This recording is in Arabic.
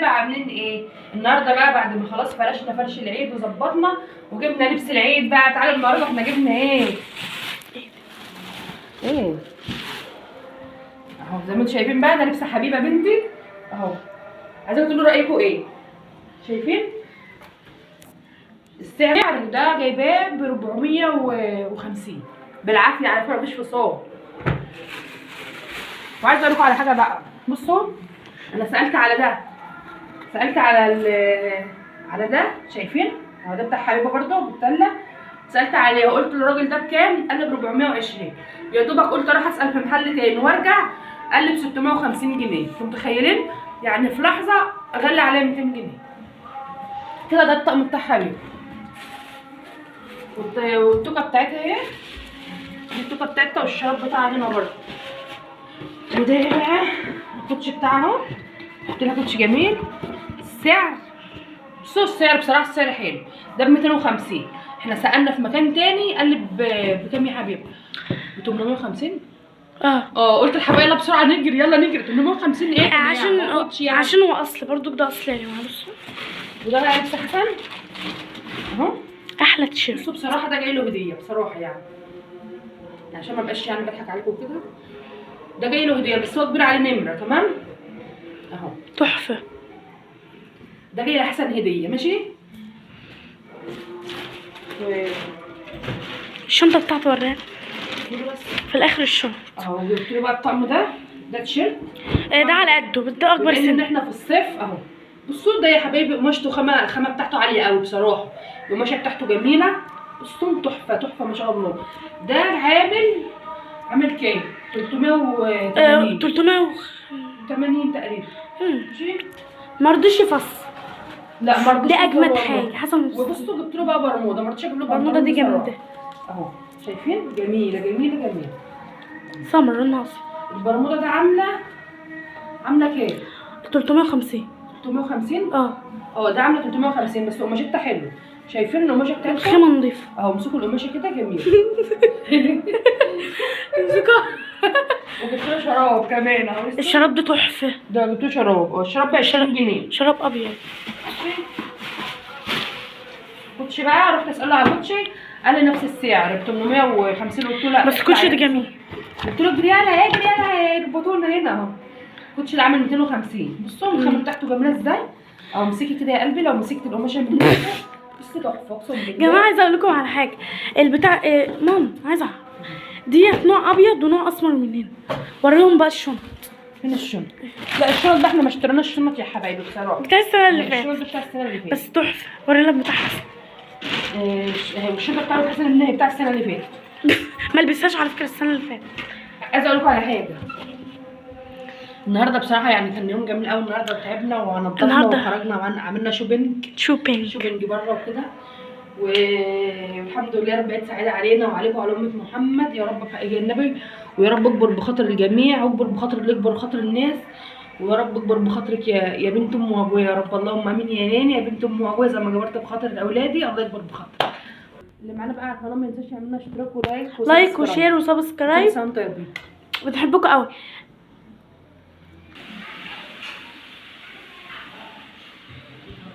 بقى عاملين ايه النهارده بقى بعد ما خلاص فرشنا فرش العيد وظبطنا وجبنا لبس العيد بقى. تعالوا النهارده احنا جبنا ايه اهو زي ما انتم شايفين بقى. ده لبس حبيبه بنتي اهو. عايزاكم تقولوا رايكم ايه. شايفين السعر ده جايباه ب 450 بالعافيه على فكره مفيش فصال. وعايزه اقول لكم على حاجه بقى. بصوا انا سالت على ده، سالت على ده شايفين اهو. ده بتاع حبيبه برده بالتله. سالت عليه وقلت للراجل ده بكام، قال لي ب 420. يا دوبك قلت اروح اسال في محل تاني وارجع قال لي ب 650 جنيه. انتوا متخيلين يعني في لحظه غلى عليا 200 جنيه كده. ده الطقم بتاع حبيبه والتوكه بتاعتها اهي. دي التوكه بتاعتها والشراب بتاعها هنا برده. وده ايه بقى الكوتش بتاعها اهو. قلت لها كوتش جميل. السعر بصوا السعر بصراحه السعر حلو. ده ب 250. احنا سالنا في مكان تاني قال لي بكام يا حبيبي؟ ب 850. قلت للحبايب يلا بسرعه نجري يلا نجري. 850 ايه عشان هو اصل برضو ده اصل يا جماعه. بصوا وده بقى لبس حسن اهو. احلى تيشيرت. بصوا بصراحه ده جاي له هديه بصراحه يعني عشان ما بقاش يعني بضحك عليكم كده. ده جاي له هديه بس هو كبير عليه نمره تمام اهو. تحفه. ده جاي لحسن هديه ماشي. الشنطه بتاعته وريها في الاخر الشنطه اهو. جبت له بقى الطقم ده تيشيرت. ده على قده ده اكبر سن. ان احنا في الصيف اهو. بصوا ده يا حبايبي قماشته الخامه بتاعته عاليه قوي بصراحه. القماشه بتاعته جميله. بصوا تحفه ما شاء الله. ده عامل كام؟ 380 380 تقريبا ماشي. ما رضيش يفصل. لا ما رضيش. دي اجمد حاجه حسن. وبصوا جبت له بقى برموده. ما رضيتش اجيب له برموده. دي جامده اهو. شايفين جميله. سمر لونها اصفر. البرموده ده عامله كام؟ 350. 350 ده عامله 350 بس قماشتها حلوه. شايفين القماشه بتاعتها الخامه نضيفه. امسكوا القماشه كده جميله. امسكوا. وجبت له شراب كمان اهو. الشراب ده تحفه. ده جبت له شراب. الشراب ب 20 جنيه. شراب ابيض. كوتشي بقى رحت اساله على كوتشي قال لي نفس السعر ب 850. قلت له لا بس الكوتشي ده جميل. قلت له اجري يلا يربطوا لنا هنا اهو. الكوتشي ده عامل 250. بصوا الخامه بتاعته جميله ازاي اهو. امسكي كده يا قلبي. لو مسكت القماشه من هنا بصي تحفه اقسم بالله. يا جماعه عايزه اقول لكم على حاجه. البتاع ماما عايزه ديت نوع ابيض ونوع اسمر من هنا. وريهم بقى الشنط. فين الشنط؟ لا الشنط ده احنا ما اشتريناش شنط يا حبايبي بصراحه. بتاع السنه اللي فاتت. الشنط بتاع السنه اللي فاتت بس تحفه. وري لك بتاع حسن. الشنطه بتاعت حسن اللي هي بتاع السنه اللي فاتت. ما لبسهاش على فكره السنه اللي فاتت. عايزه اقول لكم على حاجه. النهارده بصراحه يعني كان يوم جميل قوي النهارده. تعبنا ونضفنا وخرجنا وعملنا شوبينج بره وكده. والحمد لله رب العالمين سعيده علينا وعليكم وعلى امه محمد. يا رب حقيقي النبي. ويا رب اكبر بخاطر الجميع واكبر بخاطر اللي يكبر بخاطر الناس. ويا رب اكبر بخاطرك يا بنت ام وابويا يا رب. اللهم امين يا ناني. يا بنت ام وابويا زي ما جبرت بخاطر اولادي الله يكبر بخاطرك. اللي معانا بقى على القناه ما ينساش يعمل لنا اشتراك ولايك وشير وسبسكرايب. بنحبكم قوي.